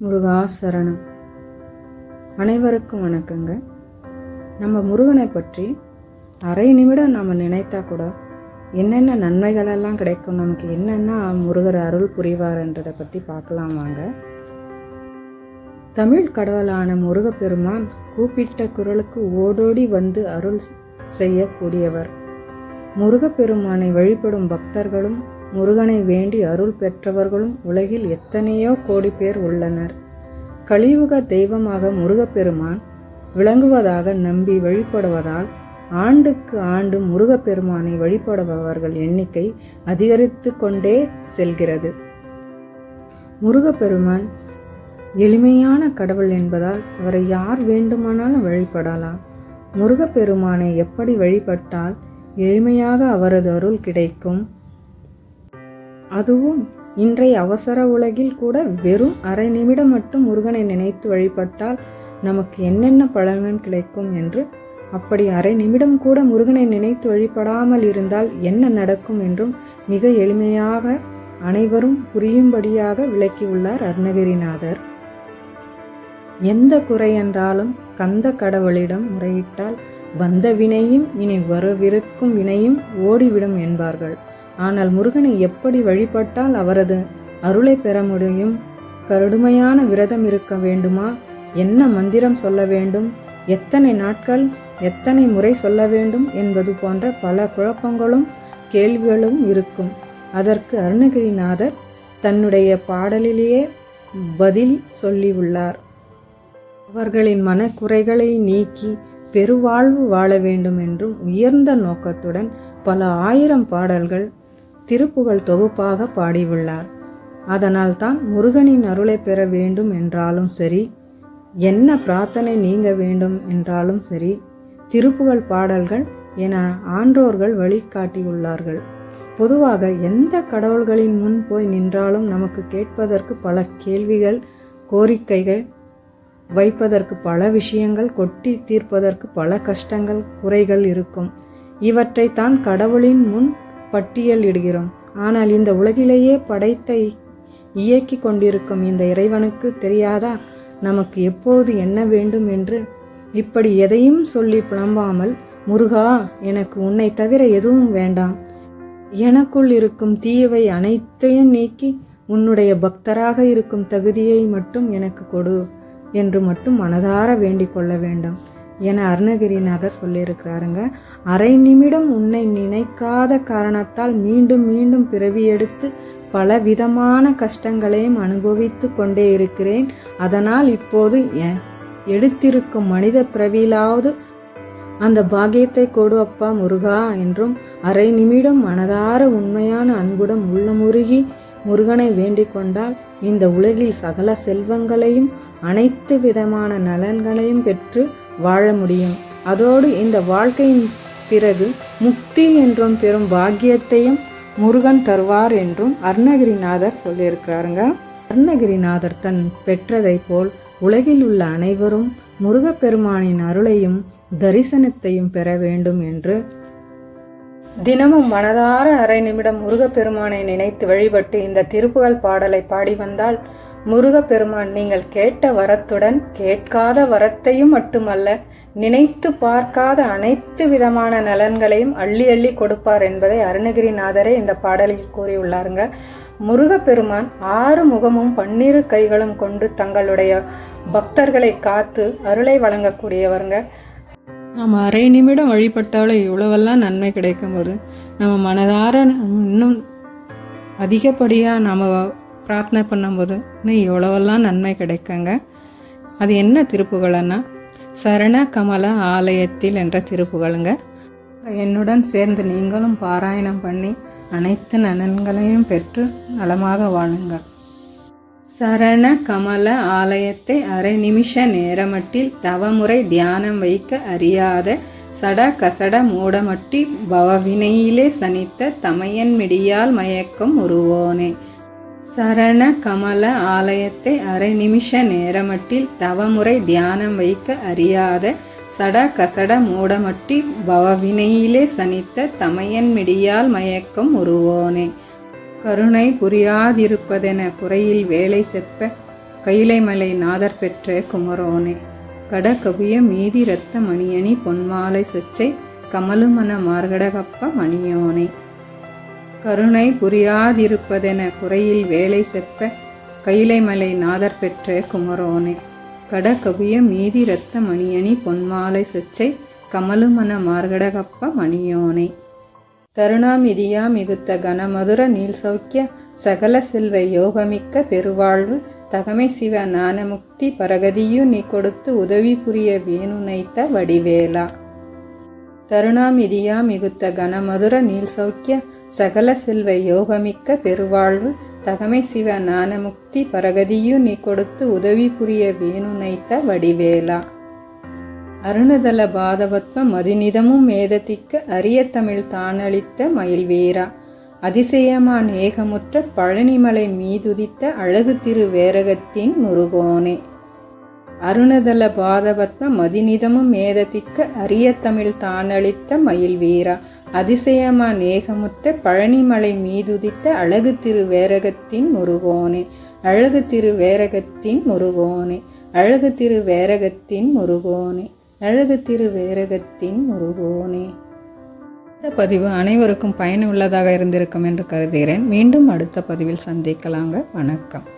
முருகா சரணம். அனைவருக்கும் வணக்கங்க. நம்ம முருகனை பற்றி அரை நிமிடம் நம்ம நினைத்தா கூட என்னென்ன நன்மைகளெல்லாம் கிடைக்கும், நமக்கு என்னென்ன முருகர் அருள் புரிவார்ன்றதை பற்றி பார்க்கலாம் வாங்க. தமிழ் கடவுளான முருகப்பெருமான் கூப்பிட்ட குரலுக்கு ஓடோடி வந்து அருள் செய்யக்கூடியவர். முருகப்பெருமானை வழிபடும் பக்தர்களும் முருகனை வேண்டி அருள் பெற்றவர்களும் உலகில் எத்தனையோ கோடி பேர் உள்ளனர். கலியுக தெய்வமாக முருகப்பெருமான் விளங்குவதாக நம்பி வழிபடுவதால் ஆண்டுக்கு ஆண்டு முருகப்பெருமானை வழிபடுபவர்கள் எண்ணிக்கை அதிகரித்து கொண்டே செல்கிறது. முருகப்பெருமான் எளிமையான கடவுள் என்பதால் அவரை யார் வேண்டுமானாலும் வழிபடலாம். முருகப்பெருமானை எப்படி வழிபட்டால் எளிமையாக அவரது அருள் கிடைக்கும்? அதுவும் இன்றைய அவசர உலகில் கூட வெறும் அரை நிமிடம் மட்டும் முருகனை நினைத்து வழிபட்டால் நமக்கு என்னென்ன பலன்கள் கிடைக்கும் என்று, அப்படி அரை நிமிடம் கூட முருகனை நினைத்து வழிபடாமல் இருந்தால் என்ன நடக்கும் என்றும் மிக எளிமையாக அனைவரும் புரியும்படியாக விளக்கியுள்ளார் அருணகிரிநாதர். எந்த குறை என்றாலும் கந்த கடவுளிடம் முறையிட்டால் வந்த வினையும் இனி வரவிருக்கும் வினையும் ஓடிவிடும் என்பார்கள். ஆனால் முருகனை எப்படி வழிபட்டால் அவரது அருளை பெற முடியும்? கடுமையான விரதம் இருக்க வேண்டுமா? என்ன மந்திரம் சொல்ல வேண்டும்? எத்தனை நாட்கள், எத்தனை முறை சொல்ல வேண்டும் என்பது போன்ற பல குழப்பங்களும் கேள்விகளும் இருக்கும். அதற்கு அருணகிரிநாதர் தன்னுடைய பாடலிலேயே பதில் சொல்லியுள்ளார். அவர்களின் மனக்குறைகளை நீக்கி பெருவாழ்வு வாழ வேண்டும் என்றும் உயர்ந்த நோக்கத்துடன் பல ஆயிரம் பாடல்கள் திருப்புகழ் தொகுப்பாக பாடியுள்ளார். அதனால் தான் முருகனின் அருளை பெற வேண்டும் என்றாலும் சரி, என்ன பிரார்த்தனை நீங்க வேண்டும் என்றாலும் சரி, திருப்புகழ் பாடல்கள் என ஆன்றோர்கள் வழிகாட்டியுள்ளார்கள். பொதுவாக எந்த கடவுள்களின் முன் போய் நின்றாலும் நமக்கு கேட்பதற்கு பல கேள்விகள், கோரிக்கைகள் வைப்பதற்கு பல விஷயங்கள், கொட்டி தீர்ப்பதற்கு பல கஷ்டங்கள், குறைகள் இருக்கும். இவற்றை தான் கடவுளின் முன் பட்டியலிடுகிறோம். ஆனால் இந்த உலகிலேயே படைத்தை இயக்கி கொண்டிருக்கும் இந்த இறைவனுக்கு தெரியாதா நமக்கு எப்பொழுது என்ன வேண்டும் என்று? இப்படி எதையும் சொல்லி புலம்பாமல், முருகா, எனக்கு உன்னை தவிர எதுவும் வேண்டாம், எனக்குள் இருக்கும் தீயவை அனைத்தையும் நீக்கி உன்னுடைய பக்தராக இருக்கும் தகுதியை மட்டும் எனக்கு கொடு என்று மட்டும் மனதார வேண்டிக் கொள்ள வேண்டும் என அருணகிரிநாதர் சொல்லியிருக்கிறாருங்க. அரை நிமிடம் உன்னை நினைக்காத காரணத்தால் மீண்டும் மீண்டும் பிறவி எடுத்து பல விதமான கஷ்டங்களையும் அனுபவித்து கொண்டே இருக்கிறேன். அதனால் இப்போது எடுத்திருக்கும் மனித பிறவியிலாவது அந்த பாக்கியத்தை கொடு அப்பா முருகா என்றும் அரை நிமிடம் மனதார உண்மையான அன்புடன் உள்ளமுருகி முருகனை வேண்டிக் கொண்டால் இந்த உலகில் சகல செல்வங்களையும் அனைத்து விதமான நலன்களையும் பெற்று வாழ முடியும். அதோடு இந்த வாழ்க்கையின் பிறகு முக்தி என்றும் பெரும் பாக்கியத்தையும் முருகன் தருவார் என்றும் அருணகிரிநாதர் சொல்லியிருக்கிறாருங்க. அருணகிரிநாதர் தன் பெற்றதை போல் உலகில் உள்ள அனைவரும் முருகப்பெருமானின் அருளையும் தரிசனத்தையும் பெற வேண்டும் என்று தினமும் மனதார அரை நிமிடம் முருகப்பெருமானை நினைத்து வழிபட்டு இந்த திருப்புகழ் பாடலை பாடி வந்தால் முருகப்பெருமான் நீங்கள் கேட்ட வரத்துடன் கேட்காத வரத்தையும் மட்டுமல்ல, நினைத்து பார்க்காத அனைத்து விதமான நலன்களையும் அள்ளி அள்ளி கொடுப்பார் என்பதை அருணகிரிநாதரே இந்த பாடலில் கூறியுள்ளாருங்க. முருகப்பெருமான் 6 முகமும் 12 கைகளும் கொண்டு தங்களுடைய பக்தர்களை காத்து அருளை வழங்கக்கூடியவருங்க. நம்ம அரை நிமிடம் வழிபட்டாலும் இவ்வளவெல்லாம் நன்மை கிடைக்கும் போது நம்ம மனதார இன்னும் அதிகப்படியாக நம்ம பிரார்த்தனை பண்ணும்போது இன்னும் எவ்வளவெல்லாம் நன்மை கிடைக்குங்க. அது என்ன திருப்புகழ்னா சரண கமல ஆலயத்தில் என்ற திருப்புகழுங்க. என்னுடன் சேர்ந்து நீங்களும் பாராயணம் பண்ணி அனைத்து நலன்களையும் பெற்று நலமாக வாழுங்கள். சரண கமல ஆலயத்தை அரை நிமிஷ நேரமட்டில் தவமுறை தியானம் வைக்க அறியாத சட கசட மூடமட்டி பவவினையிலே சனித்த தமையன் மிடியால் மயக்கம் உருவோனே. சரண கமல ஆலயத்தை அரை நிமிஷ நேரமட்டில் தவமுறை தியானம் வைக்க அறியாத சட கசட மூடமட்டி பவவினையிலே சனித்த தமையன் மிடியால் மயக்கம் உருவோனே. கருணை புரியாதிருப்பதென குறையில் வேலை செப்ப கைலைமலை நாதர் பெற்ற குமரோனே. கடகவிய மீதி இரத்த மணியணி பொன்மாலை செச்சை கமலுமன மார்கடகப்ப மணியோனே. கருணை புரியாதிருப்பதென குறையில் வேலை செப்ப கைலைமலை நாதர் பெற்ற குமரோனே. கடகவிய மீதி இரத்த மணியணி பொன்மாலை செச்சை கமலுமன மார்கடகப்ப மணியோனே. தருணாமிதியா மிகுத்த கனமதுர நீல் சௌக்கிய சகல செல்வ யோகமிக்க பெருவாழ்வு தகமை சிவ ஞானமுக்தி பரகதியு நீ கொடுத்து உதவி புரிய வேணுனைத்த வடிவேலா. தருணாமிதியா மிகுத்த கனமதுர நீல் சௌக்கிய சகல செல்வ யோகமிக்க பெருவாழ்வு தகமை சிவ ஞானமுக்தி பரகதியு நீ கொடுத்து உதவி புரிய வேணுனைத்த வடிவேலா. அருணதல பாதபத்ம மதிநிதமும் மேதத்திக்க அரிய தமிழ் தானளித்த மயில்வேரா. அதிசயமான் ஏகமுற்ற பழனிமலை மீதுதித்த அழகு திரு வேரகத்தின் முருகோனே. அருணதல பாதபத்ம மதிநிதமும் மேதத்திக்க அரிய தமிழ் தானளித்த மயில்வேரா. அதிசயமான் ஏகமுற்ற பழனிமலை மீதுதித்த அழகு திரு வேரகத்தின் முருகோனே. அழகு திரு வேரகத்தின் முருகோனே. அழகு திரு வேரகத்தின் முருகோனே. அழகு திரு வேரகத்தின் முருகோனே. இந்த பதிவு அனைவருக்கும் பயனுள்ளதாக இருந்திருக்கும் என்று கருதுகிறேன். மீண்டும் அடுத்த பதிவில் சந்திக்கலாங்க. வணக்கம்.